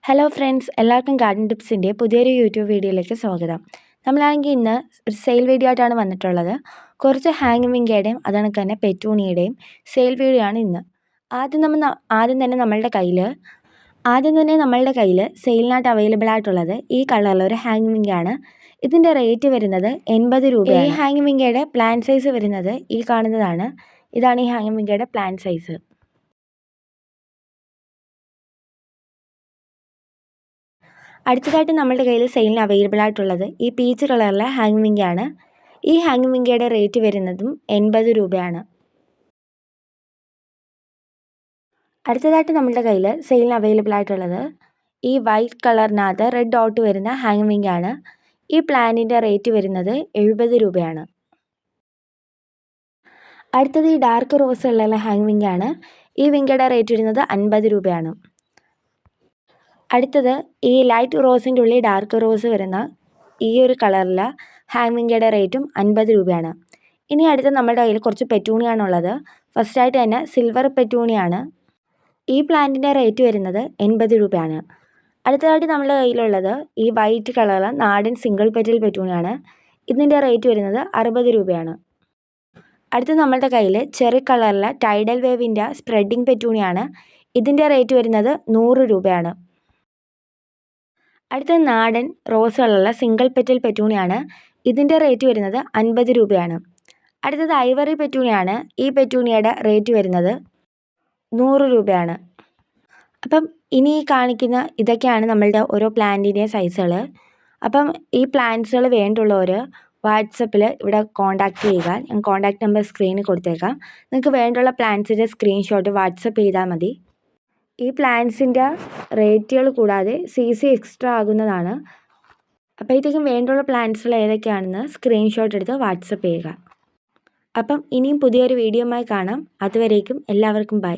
Hello friends, എല്ലാവർക്കും garden ടിപ്സിൻ്റെ പുതിയൊരു YouTube വീഡിയോയിലേക്ക് സ്വാഗതം. നമ്മളാണെങ്കിൽ ഇന്ന് ഒരു സെയിൽ വീഡിയോ ആയിട്ടാണ് വന്നിട്ടുള്ളത്. കുറച്ച് ഹാങ്ങിങ് വിങ്കയുടെയും അതുകണക്ക് തന്നെ പെറ്റൂണിയുടെയും സെയിൽ വീഡിയോ ആണ് ഇന്ന്. ആദ്യം തന്നെ നമ്മളുടെ കയ്യിൽ സെയിലിനായിട്ട് അവൈലബിൾ ആയിട്ടുള്ളത് ഈ കളറിൽ ഒരു ഹാങ്ങിങ് വിങ്കയാണ്. ഇതിൻ്റെ റേറ്റ് വരുന്നത് 80 രൂപയാണ്. ഈ ഹാങ്ങിങ് വിങ്കയുടെ പ്ലാന്റ് സൈസ് വരുന്നത് ഈ കാണുന്നതാണ്. ഇതാണ് ഈ ഹാങ്ങിങ് വിങ്കയുടെ പ്ലാന്റ് സൈസ്. അടുത്തതായിട്ട് നമ്മുടെ കയ്യിൽ സെയിലിന് അവൈലബിൾ ആയിട്ടുള്ളത് ഈ പീച്ച് കളറിലെ ഹാങ്ങിങ് വിങ്കയാണ്. ഈ ഹാങ്ങിങ് വിങ്കയുടെ റേറ്റ് വരുന്നതും 80 രൂപയാണ്. അടുത്തതായിട്ട് നമ്മുടെ കയ്യിൽ സെയിലിന് അവൈലബിൾ ആയിട്ടുള്ളത് ഈ വൈറ്റ് കളറിനകത്ത് റെഡ് ഡോട്ട് വരുന്ന ഹാങ്ങിങ് വിങ്കയാണ്. ഈ പ്ലാന്റിൻ്റെ റേറ്റ് വരുന്നത് 70 രൂപയാണ്. അടുത്തത് ഈ ഡാർക്ക് റോസ് ഉള്ള ഹാങ്ങിങ് വിങ്കയാണ്. ഈ വിങ്കയുടെ റേറ്റ് വരുന്നത് 50 രൂപയാണ്. അടുത്തത് ഈ ലൈറ്റ് റോസിൻ്റെ ഉള്ളിൽ ഡാർക്ക് റോസ് വരുന്ന ഈ ഒരു കളറിലെ ഹാങ്ങിങ് വിങ്കയുടെ റേറ്റും 50 രൂപയാണ്. ഇനി അടുത്ത നമ്മുടെ കയ്യിൽ കുറച്ച് പെറ്റൂണിയാണുള്ളത്. ഫസ്റ്റായിട്ട് തന്നെ സിൽവർ പെറ്റൂണിയാണ്. ഈ പ്ലാന്റിൻ്റെ റേറ്റ് വരുന്നത് 80 രൂപയാണ്. അടുത്തതായിട്ട് നമ്മുടെ കയ്യിലുള്ളത് ഈ വൈറ്റ് കളറിലെ നാടൻ സിംഗിൾ പെറ്റൽ പെറ്റൂണിയാണ്. ഇതിൻ്റെ റേറ്റ് വരുന്നത് 60 രൂപയാണ്. അടുത്ത നമ്മുടെ കയ്യിൽ ചെറി കളറിലെ ടൈഡൽ വേവിൻ്റെ സ്പ്രെഡിങ് പെറ്റൂണിയാണ്. ഇതിൻ്റെ റേറ്റ് വരുന്നത് 100 രൂപയാണ്. അടുത്തത് നാടൻ റോസ് കളറുള്ള സിംഗിൾ പെറ്റൽ പെറ്റൂണിയാണ്. ഇതിൻ്റെ റേറ്റ് വരുന്നത് 50 രൂപയാണ്. അടുത്തത് ഐവറി പെറ്റൂണിയാണ്. ഈ പെറ്റൂണിയുടെ റേറ്റ് വരുന്നത് 100 രൂപയാണ്. അപ്പം ഇനി കാണിക്കുന്ന ഇതൊക്കെയാണ് നമ്മളുടെ ഓരോ പ്ലാന്റിൻ്റെയും സൈസുകൾ. അപ്പം ഈ പ്ലാന്റ്സുകൾ വേണ്ടുള്ളവർ വാട്സപ്പിൽ ഇവിടെ കോൺടാക്റ്റ് ചെയ്യുക. ഞാൻ കോൺടാക്റ്റ് നമ്പർ സ്ക്രീനിൽ കൊടുത്തേക്കാം. നിങ്ങൾക്ക് വേണ്ടുള്ള പ്ലാന്റ്സിൻ്റെ സ്ക്രീൻഷോട്ട് വാട്സപ്പ് ചെയ്താൽ മതി. ഈ പ്ലാന്റ്സിൻ്റെ റേറ്റുകൾ കൂടാതെ CC എക്സ്ട്രാ ആകുന്നതാണ്. അപ്പോഴത്തേക്കും വേണ്ടുള്ള പ്ലാന്റ്സുകൾ ഏതൊക്കെയാണെന്ന് സ്ക്രീൻഷോട്ട് എടുത്ത് വാട്സപ്പ് ചെയ്യുക. അപ്പം ഇനിയും പുതിയൊരു വീഡിയോയുമായി കാണാം. അതുവരേക്കും എല്ലാവർക്കും ബൈ.